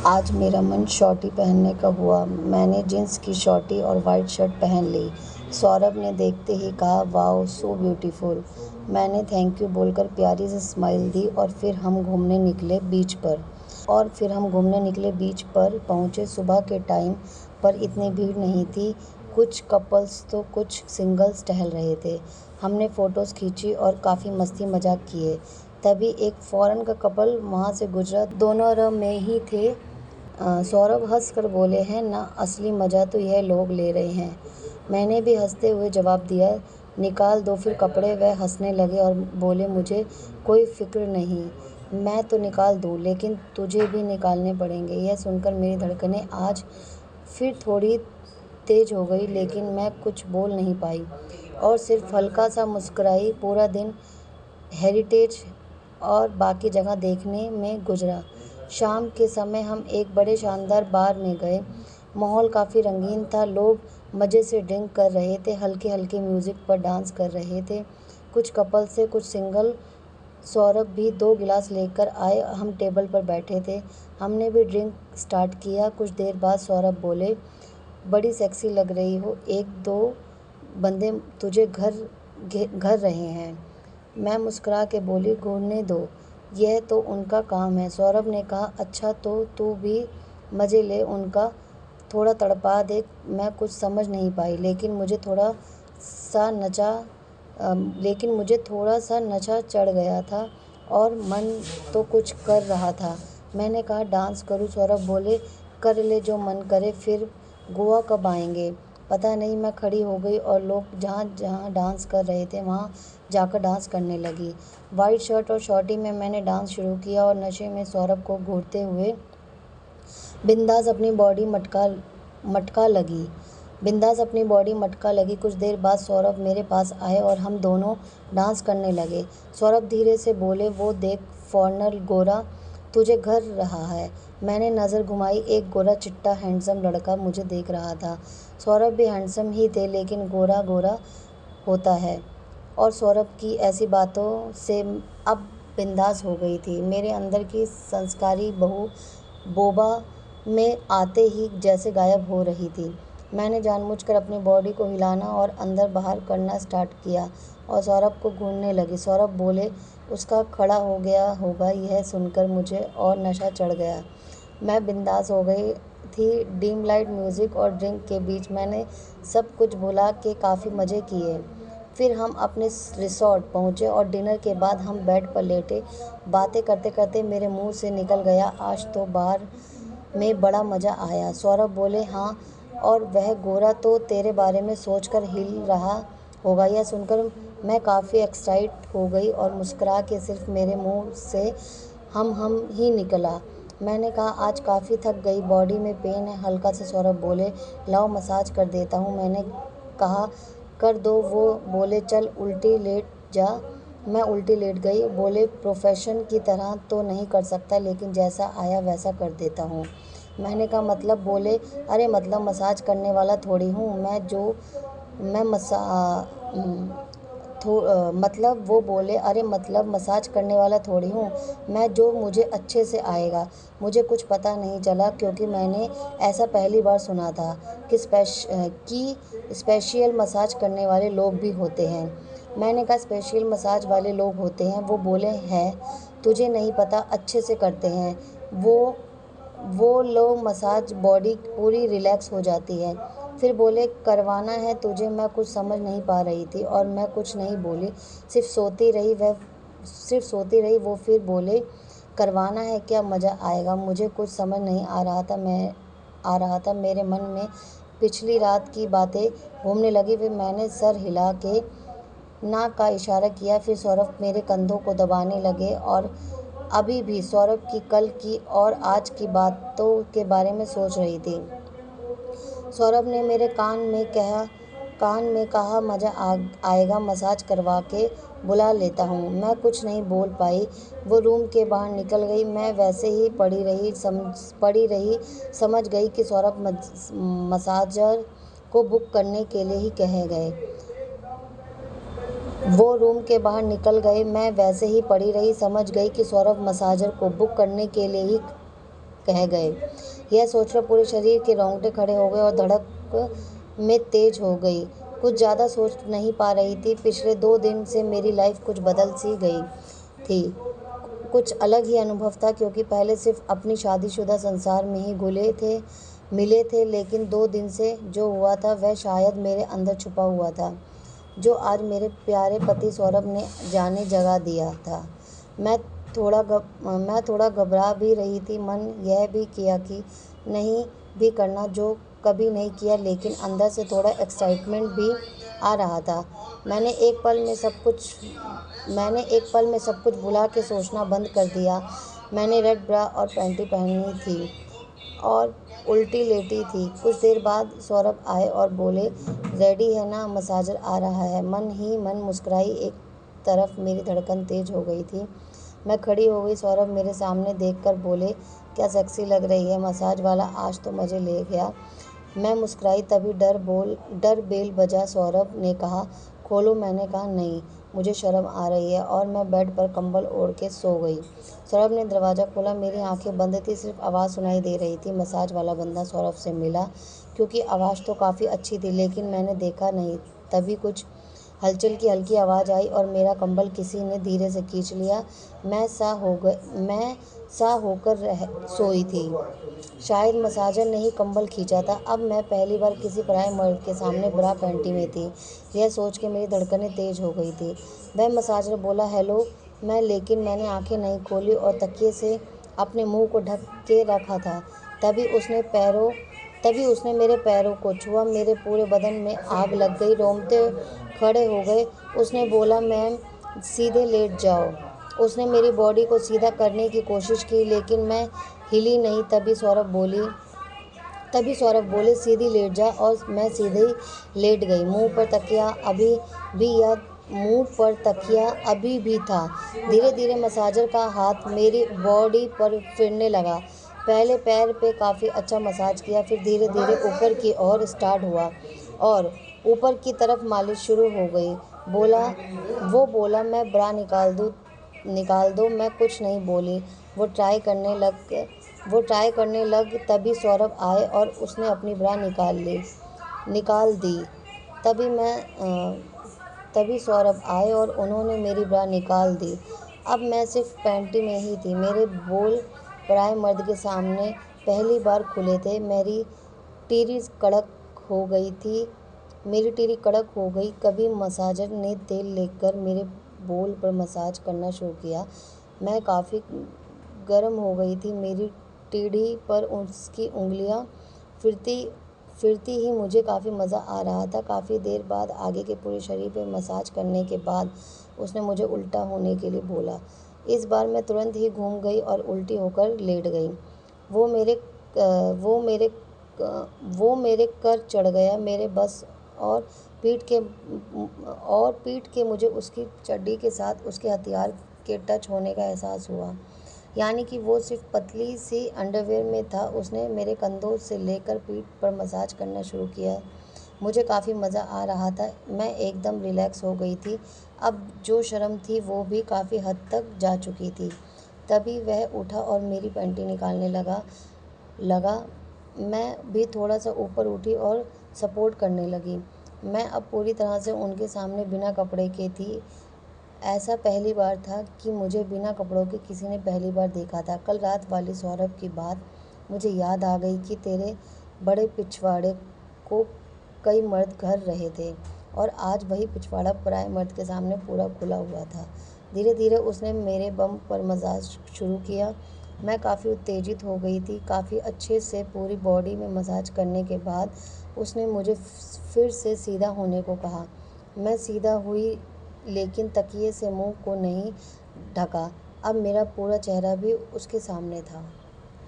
आज मेरा मन शॉर्टी पहनने का हुआ। मैंने जींस की शॉर्टी और वाइट शर्ट पहन ली। सौरभ ने देखते ही कहा, वाओ सो ब्यूटीफुल। मैंने थैंक यू बोलकर प्यारी सी स्माइल दी और फिर हम घूमने निकले बीच पर पहुंचे। सुबह के टाइम पर इतनी भीड़ नहीं थी। कुछ कपल्स तो कुछ सिंगल्स टहल रहे थे। हमने फ़ोटोज़ खींची और काफ़ी मस्ती मजाक किए। तभी एक फ़ॉरेन का कपल वहाँ से गुजरा। दोनों र में ही थे। सौरभ हंस कर बोले, हैं ना, असली मज़ा तो यह लोग ले रहे हैं। मैंने भी हंसते हुए जवाब दिया, निकाल दो फिर कपड़े। वह हंसने लगे और बोले, मुझे कोई फ़िक्र नहीं, मैं तो निकाल दूँ, लेकिन तुझे भी निकालने पड़ेंगे। यह सुनकर मेरी धड़कनें आज फिर थोड़ी तेज़ हो गई, लेकिन मैं कुछ बोल नहीं पाई और सिर्फ हल्का सा मुस्कुराई। पूरा दिन हेरिटेज और बाकी जगह देखने में गुजरा। शाम के समय हम एक बड़े शानदार बार में गए। माहौल काफ़ी रंगीन था। लोग मज़े से ड्रिंक कर रहे थे, हल्के हल्के म्यूज़िक पर डांस कर रहे थे। कुछ कपल से, कुछ सिंगल। सौरभ भी 2 गिलास लेकर आए। हम टेबल पर बैठे थे। हमने भी ड्रिंक स्टार्ट किया। कुछ देर बाद सौरभ बोले, बड़ी सेक्सी लग रही हो, 1-2 बंदे तुझे घर रहे हैं। मैं मुस्कुरा के बोली, घूरने दो, यह तो उनका काम है। सौरभ ने कहा, अच्छा तो तू भी मज़े ले उनका, थोड़ा तड़पा दे। मैं कुछ समझ नहीं पाई, लेकिन मुझे थोड़ा सा नशा चढ़ गया था और मन तो कुछ कर रहा था। मैंने कहा, डांस करूं? सौरभ बोले, कर ले जो मन करे। फिर गोवा कब आएंगे? पता नहीं। मैं खड़ी हो गई और लोग जहाँ जहाँ डांस कर रहे थे वहाँ जाकर डांस करने लगी। वाइट शर्ट और शॉर्टी में मैंने डांस शुरू किया और नशे में सौरभ को घूरते हुए बिंदास अपनी बॉडी मटका लगी। कुछ देर बाद सौरभ मेरे पास आए और हम दोनों डांस करने लगे। सौरभ धीरे से बोले, वो देख फॉरेनर गोरा तुझे घर रहा है। मैंने नज़र घुमाई। एक गोरा चिट्टा हैंडसम लड़का मुझे देख रहा था। सौरभ भी हैंडसम ही थे, लेकिन गोरा गोरा होता है। और सौरभ की ऐसी बातों से अब बिंदास हो गई थी। मेरे अंदर की संस्कारी बहू बोबा में आते ही जैसे गायब हो रही थी। मैंने जानबूझकर अपनी बॉडी को हिलाना और अंदर बाहर करना स्टार्ट किया और सौरभ को घूरने लगी। सौरभ बोले, उसका खड़ा हो गया होगा। यह सुनकर मुझे और नशा चढ़ गया। मैं बिंदास हो गई थी। डिम लाइट म्यूज़िक और ड्रिंक के बीच मैंने सब कुछ भुला के काफ़ी मज़े किए। फिर हम अपने रिसॉर्ट पहुँचे और डिनर के बाद हम बेड पर लेटे। बातें करते करते मेरे मुंह से निकल गया, आज तो बार में बड़ा मज़ा आया। सौरभ बोले, हाँ, और वह गोरा तो तेरे बारे में सोचकर हिल रहा होगा। यह सुनकर मैं काफ़ी एक्साइट हो गई और मुस्कुरा के सिर्फ मेरे मुंह से हम ही निकला। मैंने कहा, आज काफ़ी थक गई, बॉडी में पेन है हल्का सा। सौरभ बोले, लाओ मसाज कर देता हूँ। मैंने कहा, कर दो। वो बोले, चल उल्टी लेट जा। मैं उल्टी लेट गई। बोले, प्रोफेशन की तरह तो नहीं कर सकता, लेकिन जैसा आया वैसा कर देता हूँ। मैंने कहा, मतलब? बोले, अरे मतलब मसाज करने वाला थोड़ी हूँ मैं मसा मतलब वो बोले, अरे मतलब मसाज करने वाला थोड़ी हूँ मैं, जो मुझे अच्छे से आएगा। मुझे कुछ पता नहीं चला, क्योंकि मैंने ऐसा पहली बार सुना था कि स्पेशल मसाज करने वाले लोग भी होते हैं। मैंने कहा, स्पेशल मसाज वाले लोग होते हैं? वो बोले, हैं, तुझे नहीं पता, अच्छे से करते हैं वो लोग। मसाज बॉडी पूरी रिलैक्स हो जाती है। फिर बोले, करवाना है तुझे? मैं कुछ समझ नहीं पा रही थी और मैं कुछ नहीं बोली, सिर्फ सोती रही। वो फिर बोले, करवाना है क्या? मज़ा आएगा। मुझे कुछ समझ नहीं आ रहा था। मेरे मन में पिछली रात की बातें घूमने लगी। फिर मैंने सर हिला के नाक का इशारा किया। फिर सौरभ मेरे कंधों को दबाने लगे और अभी भी सौरभ की कल की और आज की बातों के बारे में सोच रही थी। सौरभ ने मेरे कान में कहा, मज़ा आएगा, मसाज करवा के बुला लेता हूँ। मैं कुछ नहीं बोल पाई। वो रूम के बाहर निकल गई। मैं वैसे ही पड़ी रही। समझ गई कि सौरभ मसाजर को बुक करने के लिए ही कहे गए। वो रूम के बाहर निकल गए। मैं वैसे ही पड़ी रही। समझ गई कि सौरभ मसाजर को बुक करने के लिए ही कह गए। यह सोचकर पूरे शरीर के रोंगटे खड़े हो गए और धड़क में तेज हो गई। कुछ ज़्यादा सोच नहीं पा रही थी। पिछले 2 दिन से मेरी लाइफ कुछ बदल सी गई थी। कुछ अलग ही अनुभव था, क्योंकि पहले सिर्फ अपनी शादीशुदा संसार में ही मिले थे, लेकिन 2 दिन से जो हुआ था वह शायद मेरे अंदर छुपा हुआ था, जो आज मेरे प्यारे पति सौरभ ने जाने जगा दिया था। मैं थोड़ा घबरा भी रही थी। मन यह भी किया कि नहीं भी करना जो कभी नहीं किया, लेकिन अंदर से थोड़ा एक्साइटमेंट भी आ रहा था। मैंने एक पल में सब कुछ भुला के सोचना बंद कर दिया। मैंने रेड ब्रा और पैंटी पहनी थी और उल्टी लेटी थी। कुछ देर बाद सौरभ आए और बोले, रेडी है ना, मसाजर आ रहा है। मन ही मन मुस्कुराई। एक तरफ मेरी धड़कन तेज हो गई थी। मैं खड़ी हो गई। सौरभ मेरे सामने देखकर बोले, क्या सेक्सी लग रही है, मसाज वाला आज तो मज़े ले गया। मैं मुस्कुराई। तभी डर बेल बजा। सौरभ ने कहा, खोलो। मैंने कहा, नहीं, मुझे शर्म आ रही है, और मैं बेड पर कंबल ओढ़ के सो गई। सौरभ ने दरवाज़ा खोला। मेरी आंखें बंद थी, सिर्फ आवाज़ सुनाई दे रही थी। मसाज वाला बंदा सौरभ से मिला, क्योंकि आवाज़ तो काफ़ी अच्छी थी, लेकिन मैंने देखा नहीं। तभी कुछ हलचल की हल्की आवाज़ आई और मेरा कंबल किसी ने धीरे से खींच लिया। मैं सा होकर सोई थी। शायद मसाजर ने ही कंबल खींचा था। अब मैं पहली बार किसी पराये मर्द के सामने ब्रा पैंटी में थी। यह सोच के मेरी धड़कनें तेज हो गई थी। वह मसाजर बोला, हेलो। लेकिन मैंने आंखें नहीं खोली और तकिए से अपने मुंह को ढक के रखा था। तभी उसने मेरे पैरों को छुआ। मेरे पूरे बदन में आग लग गई। रोंगटे खड़े हो गए। उसने बोला, मैम, सीधे लेट जाओ। उसने मेरी बॉडी को सीधा करने की कोशिश की, लेकिन मैं हिली नहीं। तभी सौरभ बोले, सीधी लेट जा, और मैं सीधे ही लेट गई। मुंह पर तकिया अभी भी था। धीरे धीरे मसाजर का हाथ मेरी बॉडी पर फिरने लगा। पहले पैर पे काफ़ी अच्छा मसाज किया, फिर धीरे धीरे ऊपर की ओर स्टार्ट हुआ और ऊपर की तरफ मालिश शुरू हो गई। वो बोला, मैं ब्रा निकाल दो। मैं कुछ नहीं बोली। वो ट्राई करने लग। तभी अपनी ब्रा निकाल दी। तभी सौरभ आए और उन्होंने मेरी ब्रा निकाल दी। अब मैं सिर्फ पैंटी में ही थी। मेरे बोल पराये मर्द के सामने पहली बार खुले थे। मेरी टीरी कड़क हो गई। कभी मसाजर ने तेल लेकर मेरे बोल पर मसाज करना शुरू किया। मैं काफ़ी गर्म हो गई थी। मेरी टीढ़ी पर उसकी उंगलियां फिरती ही मुझे काफ़ी मज़ा आ रहा था। काफ़ी देर बाद आगे के पूरे शरीर पे मसाज करने के बाद उसने मुझे उल्टा होने के लिए बोला। इस बार मैं तुरंत ही घूम गई और उल्टी होकर लेट गई। वो मेरे कर चढ़ गया। मेरे बस और पीठ के मुझे उसकी चड्डी के साथ उसके हथियार के टच होने का एहसास हुआ। यानी कि वो सिर्फ पतली सी अंडरवेयर में था। उसने मेरे कंधों से लेकर पीठ पर मसाज करना शुरू किया। मुझे काफ़ी मज़ा आ रहा था। मैं एकदम रिलैक्स हो गई थी। अब जो शर्म थी वो भी काफ़ी हद तक जा चुकी थी। तभी वह उठा और मेरी पैंटी निकालने लगा। मैं भी थोड़ा सा ऊपर उठी और सपोर्ट करने लगी। मैं अब पूरी तरह से उनके सामने बिना कपड़े के थी। ऐसा पहली बार था कि मुझे बिना कपड़ों के किसी ने पहली बार देखा था। कल रात वाली सौरभ की बात मुझे याद आ गई कि तेरे बड़े पिछवाड़े को कई मर्द घर रहे थे, और आज वही पिछवाड़ा पराये मर्द के सामने पूरा खुला हुआ था। धीरे धीरे उसने मेरे बम पर मसाज शुरू किया। मैं काफ़ी उत्तेजित हो गई थी। काफ़ी अच्छे से पूरी बॉडी में मसाज करने के बाद उसने मुझे फिर से सीधा होने को कहा। मैं सीधा हुई, लेकिन तकिए से मुंह को नहीं ढका। अब मेरा पूरा चेहरा भी उसके सामने था।